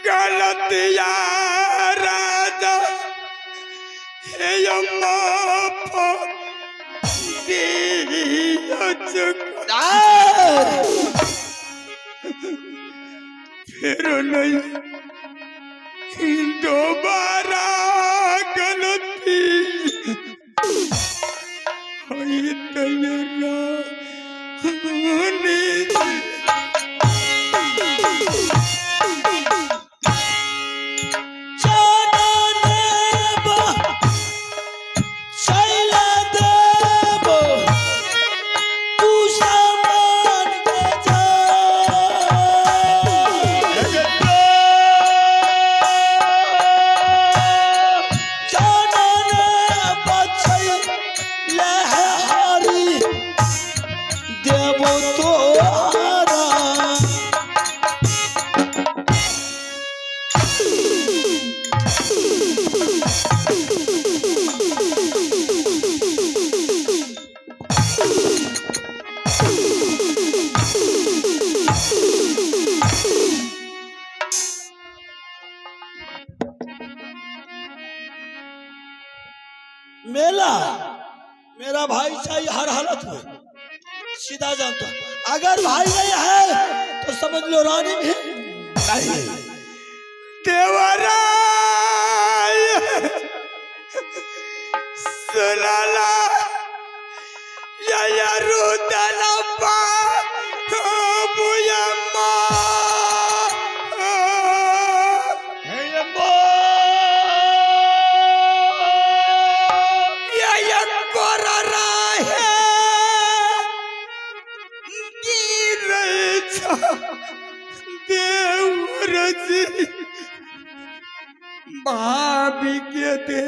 गलतिया राजा हे फिर नहीं दोबारा गलती हुई तेरा मेरा भाई चाहिए हर हालत में, सीधा जानता। अगर भाई नहीं है तो समझ लो रानी भी नहीं। देवरा सुलाला या रुदला पा बुयम्मा भाभी के दे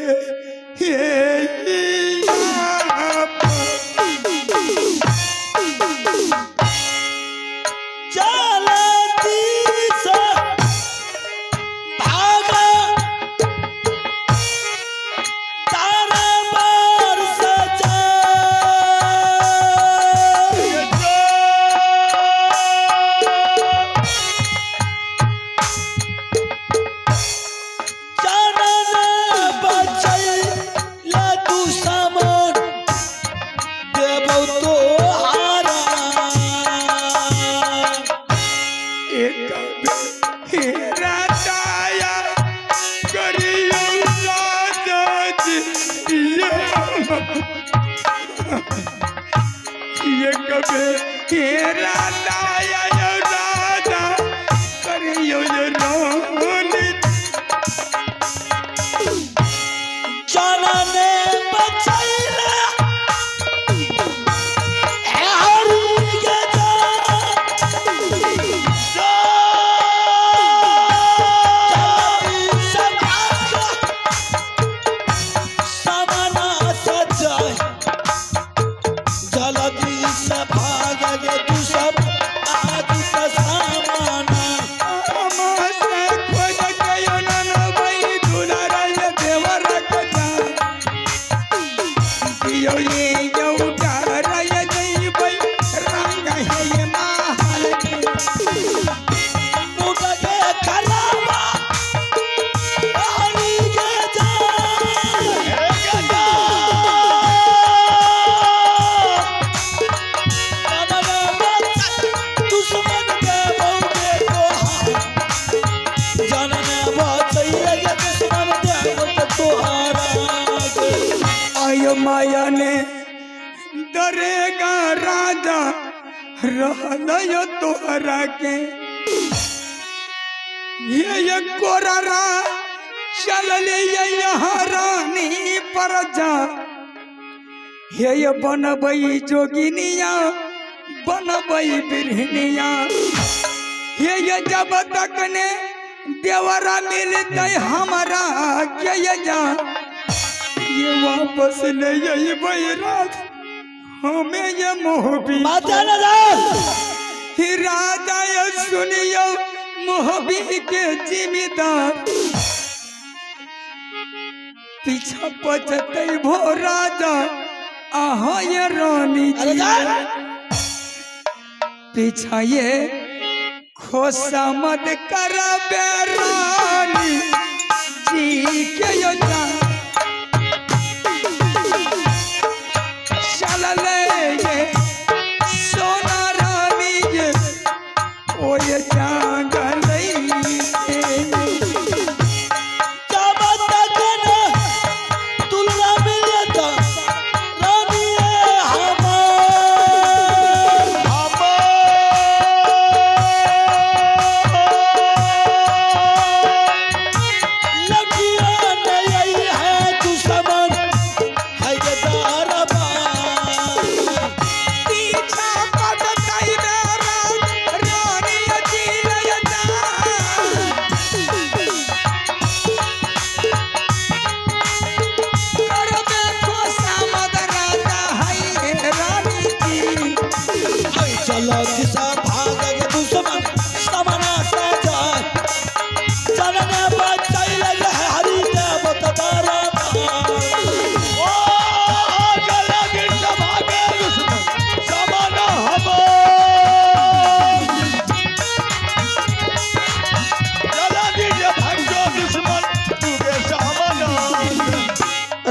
ये कभी तेरा लाया राजा करियो ये रोनी जाना ने बचाइला है हरी के माया ने डरेगा राजा रहलयो तोहरा के ये कोरारा चल ले यहाँ रानी पर जा ये बनबई जोगिनिया बनबई बिरहनिया ये जब तक ने देवरा मिलते हमारा के जा ये वापस ले यही बैराग हमें ये मोहबी राजा ये सुनियो मोहबी के जिम्मेदार पीछा पचते भो राजा आहा ये रानी जी पीछा ये खोसमत कर बेरानी जी के यो जान चल ये सोना रानी ये ओ ये जांगल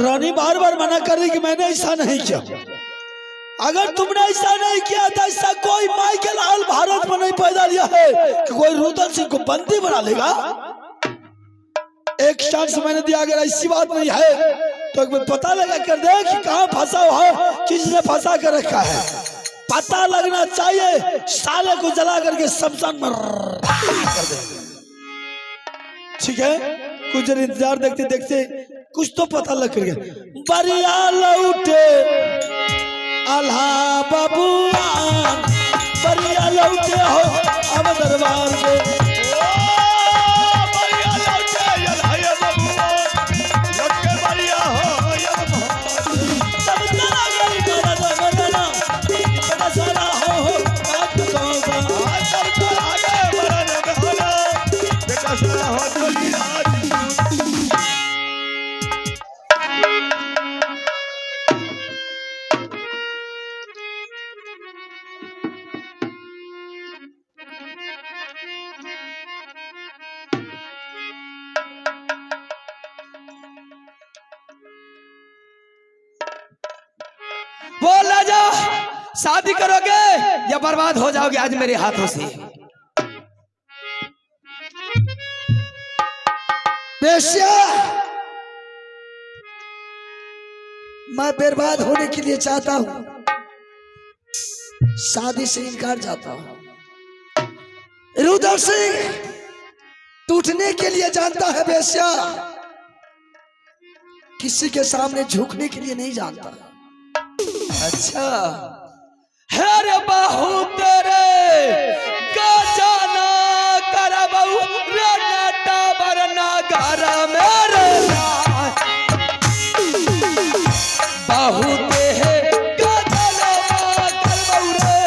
रानी बार बार मना कर रही कि मैंने ऐसा नहीं किया। अगर तुमने ऐसा नहीं किया तो ऐसा कोई माई के लाल भारत में नहीं पैदा लिया है कि कोई रुदल सिंह को बंदी बना लेगा। एक चांस मैंने दिया, अगर ऐसी बात नहीं है तो एक बार पता लगा कर दे कि कहाँ फंसा हुआ है, किसने फंसा कर रखा है। पता लगना चाहिए, साले को जला करके शमशान में कर दे। ठीक है, कुछ देर इंतजार देखते देखते कुछ तो पता लग गया। बरिया लौटे अल्हा बबुआ, बरिया लौटे हो अब दरबार में। बरिया लौटे अल्हा बबुआ, लौटे बरिया हो सब जना गई मरना बड़ा सारा हो बात कहूंगा सब तो आगे मरना होला बेटा सारा हो चली आज। बोला जा, शादी करोगे या बर्बाद हो जाओगे आज मेरे हाथों से। बेश्या, मैं बर्बाद होने के लिए चाहता हूं, शादी से इनकार चाहता हूं। रुदल सिंह टूटने के लिए जानता है बेश्या, किसी के सामने झुकने के लिए नहीं जानता। अच्छा है रे बाहू तेरे का जाना कर बहु रनाटा बरना घर मेरे बाहू ते है का जाना कर बहु रे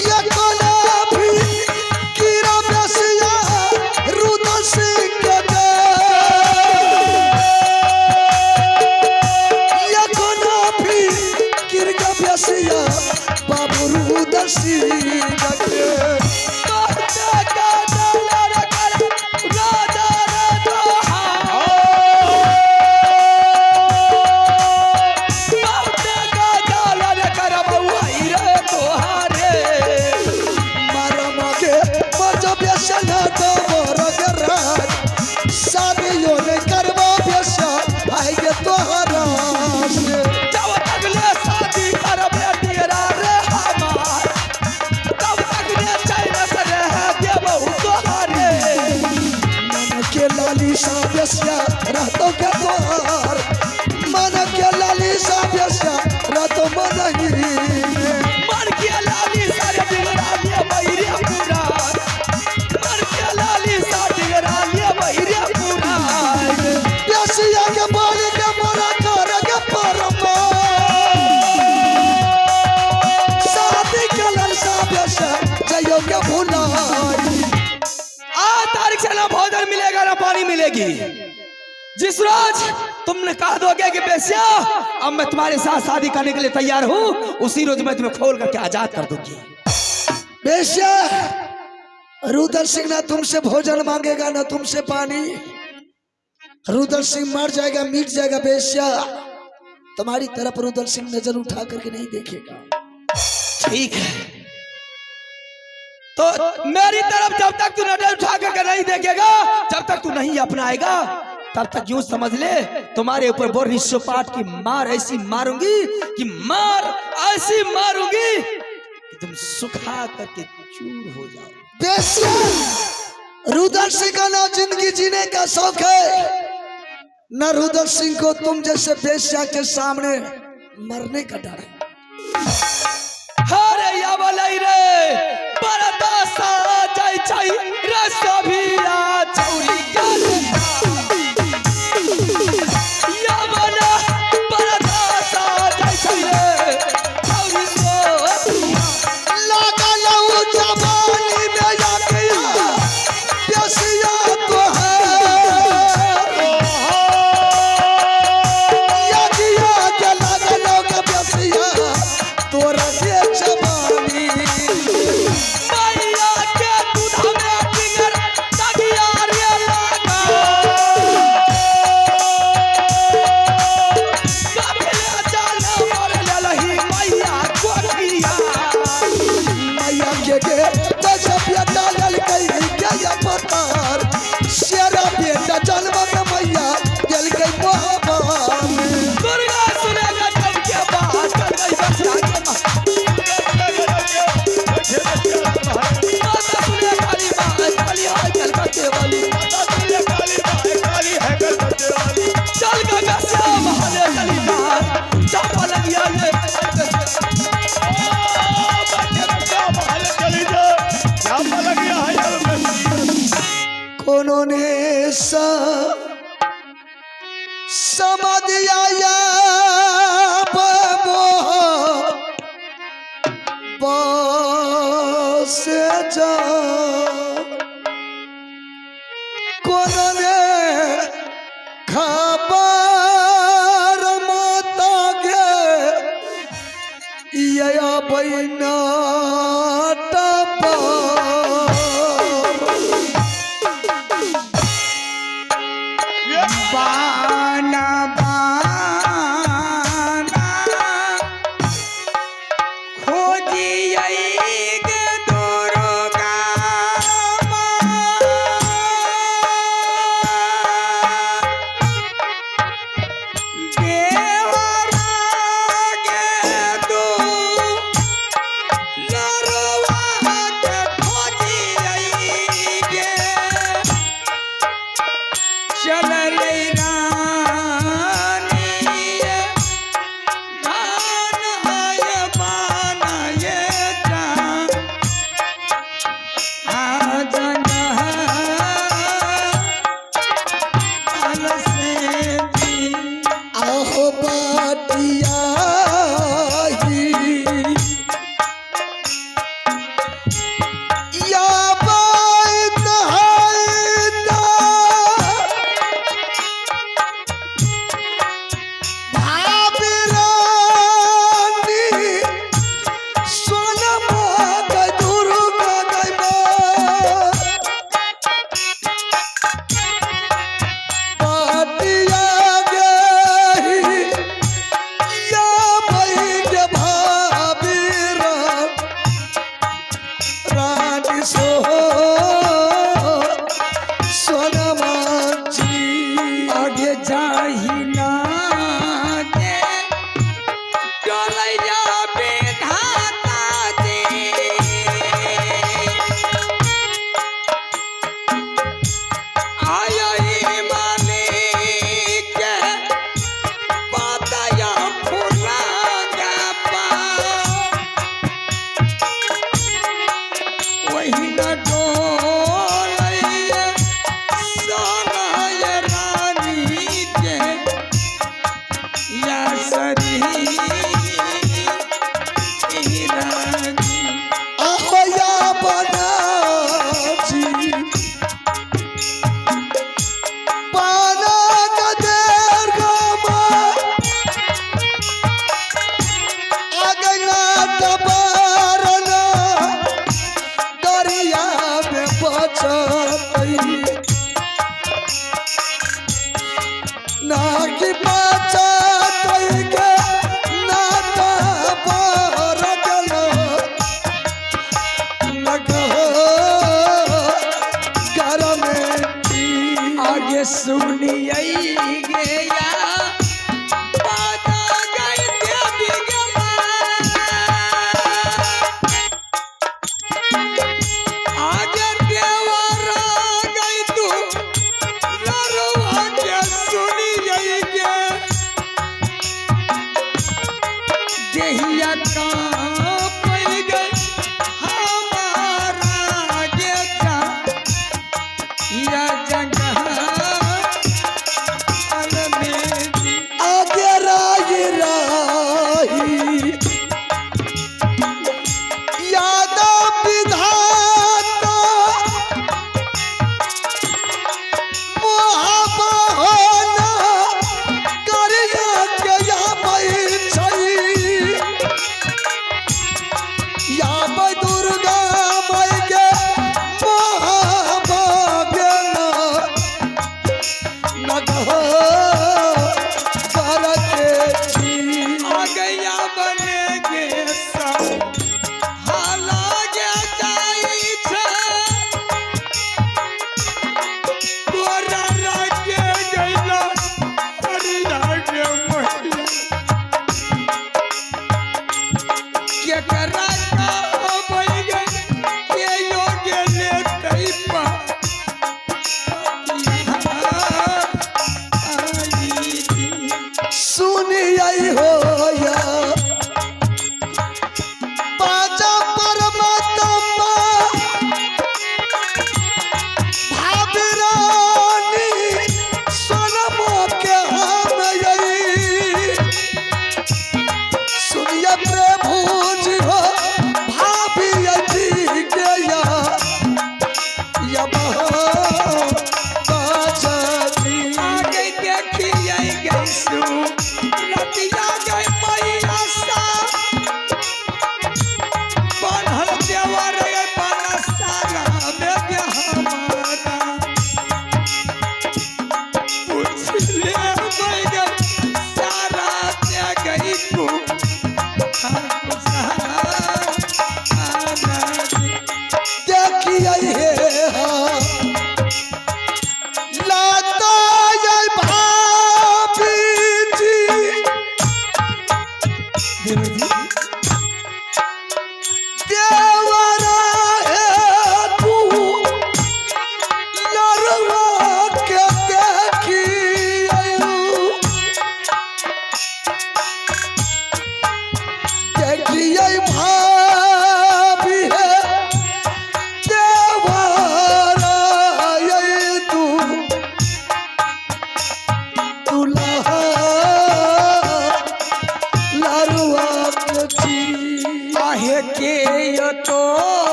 ये कोना भी कीरा बेसिया रुदल सिंह के दे, ये कोना भी कीरा बेसिया बाबू रुदल सिंह के। रहतो के द्वार मन के लाली सा बेस्या रहतो मनही मन के लाली सारे बिगड़ा लिया बहिरे पूरा, मन के लाली सा बिगड़ा लिया बहिरे पूरा। बेसिया के बोल के मोरा कर के परमा शादी के लालसा बेस्या जयो के भुलाई। आज तारीख से ना भोजन मिलेगा ना पानी मिलेगी। जिस रोज तुमने कह दोगे कि बेस्या अब मैं तुम्हारे साथ शादी करने के लिए तैयार हूं, उसी रोज मैं तुम्हें खोल करके आजाद कर दूंगी। बेश्या, रुद्र सिंह ना तुमसे भोजन मांगेगा ना तुमसे पानी। रुद्र सिंह मर जाएगा, मिट जाएगा। बेश्या, तुम्हारी तरफ रुद्र सिंह नजर उठा करके नहीं देखेगा। ठीक है, तो मेरी तरफ जब तक तू नजर उठा करके नहीं देखेगा, जब तक तू नहीं अपनाएगा, तब तक यूं समझ ले तुम्हारे ऊपर बोरनी सुपाट की मार ऐसी मारूंगी कि मार ऐसी मारूंगी कि तुम सुखा करके चूर हो जाओ। बेश्या, रुद्र सिंह का ना जिंदगी जीने का शौक है, न रुद्र सिंह को तुम जैसे बेश्या के सामने मरने का डर है। हरे या वालाई रे बरदा सा जाय छई रे सभिया चौरी गाले या वाला बरदा सा जाय छई रे चौरी सो लागा लऊ जवानी में जाके बेश्या तो है या दिया के लागा लऊ के बेश्या तोरा के जवानी। मैया के दूध में फिंगर तगिया रे लागा कबले जान मर ललही मैया कोकिया मैया के दस बेटा लल गई के या पतार शेरा बेटा जन्म में मैया जल गई मोहब्बत में। दुर्गा सुनेगा जब के बात कर गई बच्चा के माता सुने काली माँ काली है कलकत्ते वाली चल का गस्सा महले चली जा चापा लगिया ये कोनो ने समझ आया मोह बस जा कोनो ने खबर माता के या बैना बाना बाना खोजिए गे दुर्गा बचतई ना कि बचतई के नाता पर गलो घर में आगे सुनिए गया पता गई देवी गमा आगे देवरा गई तू ररवा के सुनिए गे देहिया का पड़ गई हमारा गे जा या जगह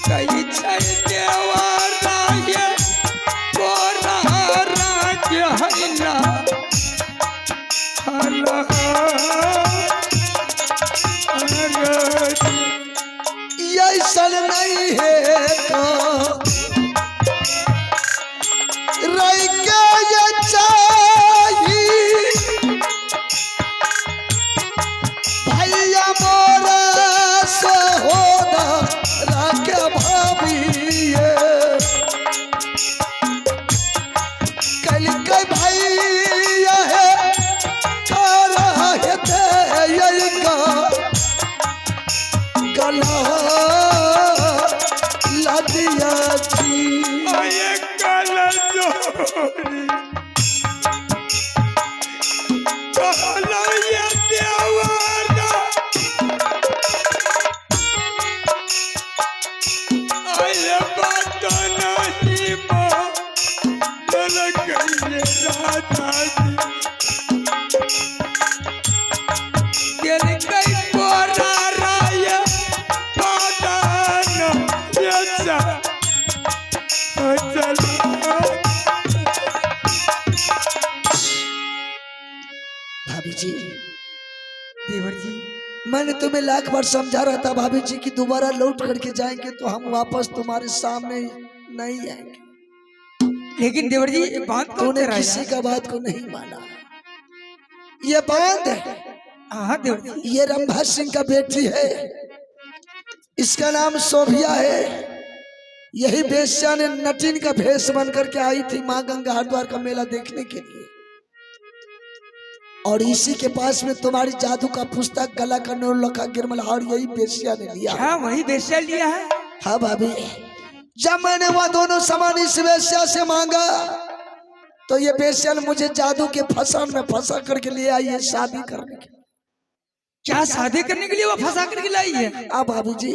कई छै देवराय तोरा राज्य है ना ऐसा नहीं है रई के ये चाहिए भैया मोरा से होना राके भाभी कल के भैया है तारा है यही का गला लदिया थी भाभी जी देवर जी मैंने तुम्हें लाख बार समझा रहा था भाभी जी कि दोबारा लौट करके जाएंगे तो हम वापस तुम्हारे सामने नहीं आएंगे, लेकिन देवर जी ये बात कौन तूने कह रहा है? किसी का बात को नहीं माना। ये बात है, हाँ देवर जी, ये रंभा सिंह का बेटी है, इसका नाम सोभिया है। यही बेश्या ने नटिन का भेष बन करके आई थी माँ गंगा हरिद्वार का मेला देखने के लिए, और इसी के पास में तुम्हारी जादू का पुस्तक गला का नौलखा गिरमलहार यही बेश्या ने लिया। हाँ वही बेचा लिया है। हाँ भाभी, जब मैंने वह दोनों सामान इस बेश्या से मांगा तो ये बेश्या ने मुझे जादू के फसान में फंसा करके ले आई है शादी करने के। क्या शादी करने के लिए वो फंसा करके लाई है? हाँ भाभी जी,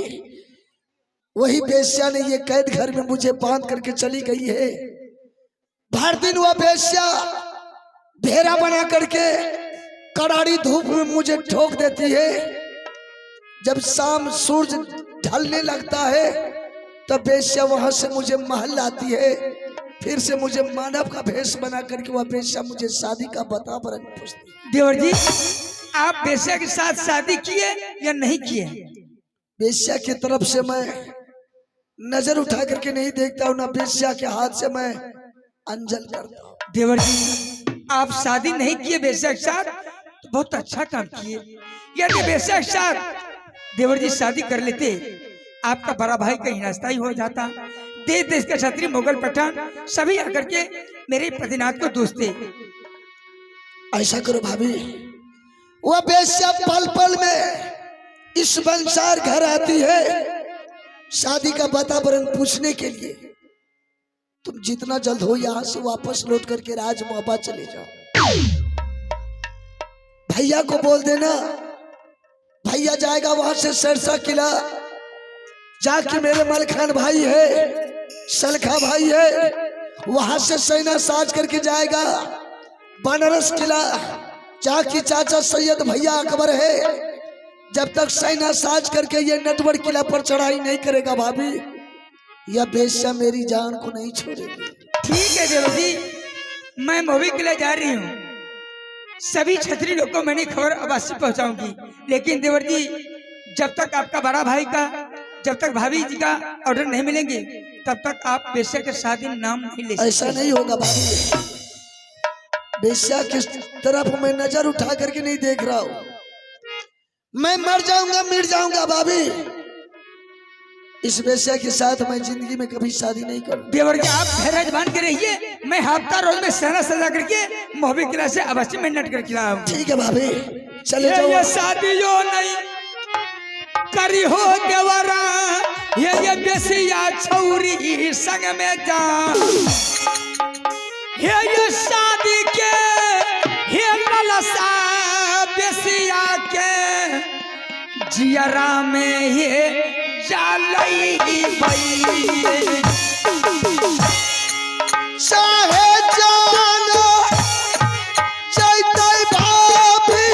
वही बेश्या ने ये कैद घर में मुझे बांध करके चली गई है। भर दिन वह बेश्या भेड़ा बना करके करारी धूप में मुझे ठोक देती है। जब शाम सूरज ढलने लगता है तब बेश्या वहां से मुझे महल लाती है, फिर से मुझे मानव का भेष बना करके वह बेश्या मुझे शादी का वातावरण पूछती है। देवर जी आप बेश्या के साथ शादी किए या नहीं किए? बेश्या की तरफ से मैं नजर उठा करके नहीं देखता हूँ, ना बेश्या के हाथ से मैं अंजल करता हूँ। देवर जी आप शादी नहीं किए बेश्या के साथ तो बहुत अच्छा काम किए। यदि बेश्या के साथ देवर जी शादी कर लेते आपका बड़ा भाई कहीं नाश्ता ही हो जाता। देश देश के क्षत्रिय मुगल पठान सभी आकर के मेरे पतिनाथ को दोस्ते। ऐसा करो भाभी, वह बेश्या पल पल में इस बंसार घर आती है शादी का वातावरण पूछने के लिए। तुम जितना जल्द हो यहाँ से वापस लौट करके राज मोहब्बा चले जाओ। भैया को बोल देना, भैया जाएगा वहां से सरसा किला जाके मेरे मलखान भाई है, सलखा भाई है, वहां से सैना साज करके जाएगा बनारस किला जाके चाचा सैयद भैया अकबर है। जब तक सैना साज करके ये नटवर किला पर चढ़ाई नहीं करेगा भाभी, यह बेश्या मेरी जान को नहीं छोड़ेगी। ठीक है देवर जी, मैं मोवी किला जा रही हूँ, सभी क्षत्रिय लोग को मैंने खबर अवश्य पहुंचाऊंगी। लेकिन देवर जी जब तक आपका बड़ा भाई का, जब तक भाभी जी का ऑर्डर नहीं मिलेंगे तब तक आप बेश्या के शादी नाम नहीं ले सकते। ऐसा नहीं होगा भाभी, बेश्या किस तरफ मैं नजर उठा करके नहीं देख रहा हूँ। मैं मर जाऊंगा मिट जाऊंगा भाभी, इस बेश्या के साथ मैं जिंदगी में कभी शादी नहीं करूँ। देवर जी आप धैर्य बांध के रहिए, मैं हफ्ता रोज में सहना सजा करके मोहब्बत किला से अवश्य मैं नट करके लाऊंगा। ठीक है भाभी, चले जाओ। ये शादी जो नहीं करी हो देवरा, ये बेसिया छौरी संग में जा, ये शादी के हे ललसा बेसिया के जियरा में ये चालई भई। चाहे जानो चाहते भाभी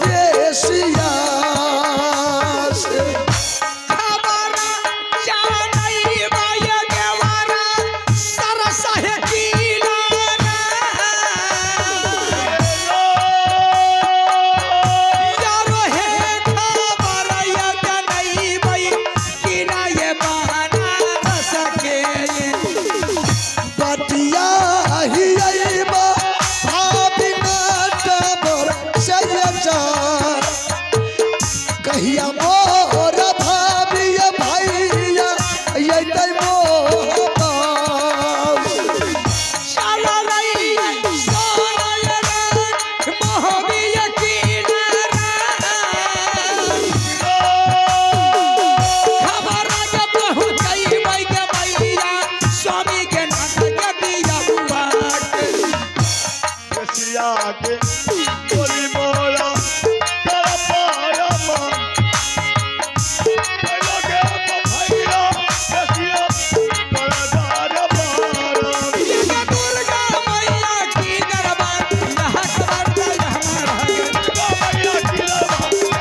बेसिया से खबरा जानई माया देवारा सरस है किनारा यारो है खबर या जानई भाई किना ये बहाना रस के बतिया ही अइबा भाभी नाटबर से चार कहिया मोर भाभी भैया ये तै मोहबा चला रही सोना ये मोहबिया किनारा खबर जब पहुंचई भाई के भैया स्वामी के नाथ के दिया बाट कसिया के बोली मोला कर पाया मन लगे भैया कसिया बड़दार मारा ये दुर्गा मैया की दरबार यहाँ खबर दे हमारा भैया की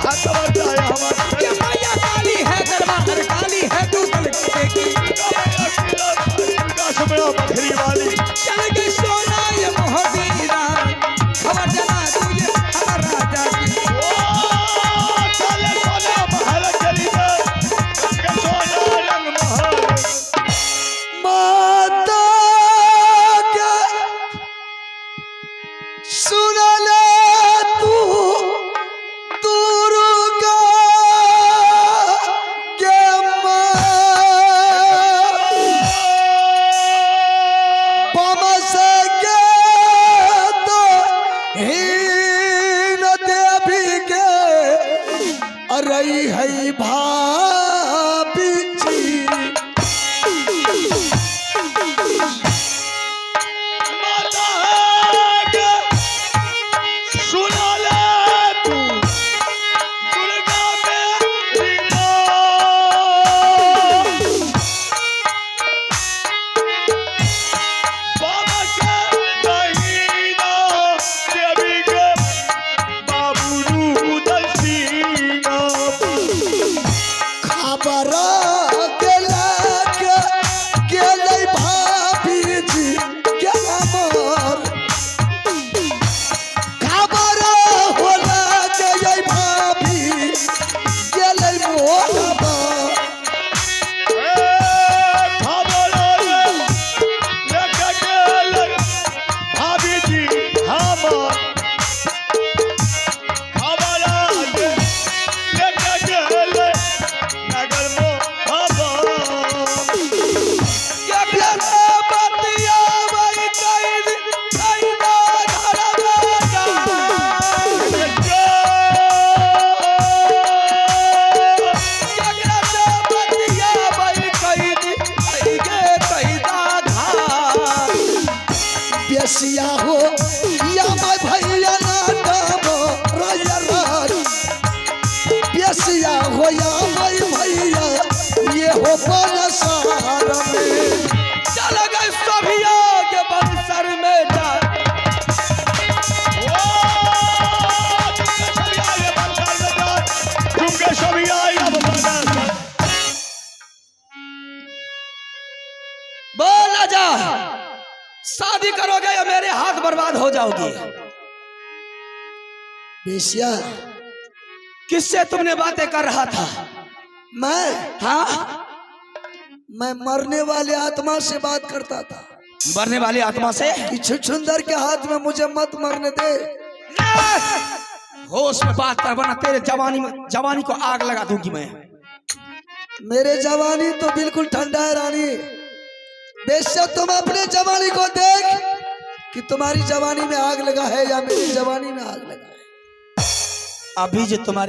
हाथ बताया हमारा ये मैया काली है दरबार काली है तू कल की भैया की विकास में बखरी वाली चल गई सोना ये मोहबीरा खबर जना तुझे हमारा राजा की चले सोना महल चली गए सोना रंग महल माता के सुन ले तू दुर्गा के पमस के तो हीन देवी के अरई है भाभी जी माता है के सुना ले तू दुर्गा मेरी बाबा के दहीना देवी के बाबू दलसीना खबर गेलै भाभी जी के अमर खबर होला गेलै भाभी गेलै मोहबा खबर लेके गेलै भाभी जी हमर खबर लेके गेलै नगर मोहबा ये प्यारे बतिया वही कैद कैदा घर राजा ये प्यारे बतिया वही कैद कैदा घर बेसिया हो या मैं भैया नाटब राजा बेसिया हो या मैं भैया ये हो पनसार में चल गए सभिया के बंसर में जा तुमके सभी आई अब बना बोल जा शादी करोगे या मेरे हाथ बर्बाद हो जाओगी बेसिया किससे तुमने बातें कर रहा था हाँ मैं मरने वाले आत्मा से बात करता था मरने वाली आत्मा से कि छुछुंदर के हाथ में मुझे मत मरने दे होश में बात कर वरना तेरे जवानी को आग लगा दूंगी मैं मेरे जवानी तो बिल्कुल ठंडा है रानी बेशक तुम अपने जवानी को देख कि तुम्हारी जवानी में आग लगा है या मेरी जवानी में आग लगा है अभी जो तुम्हारे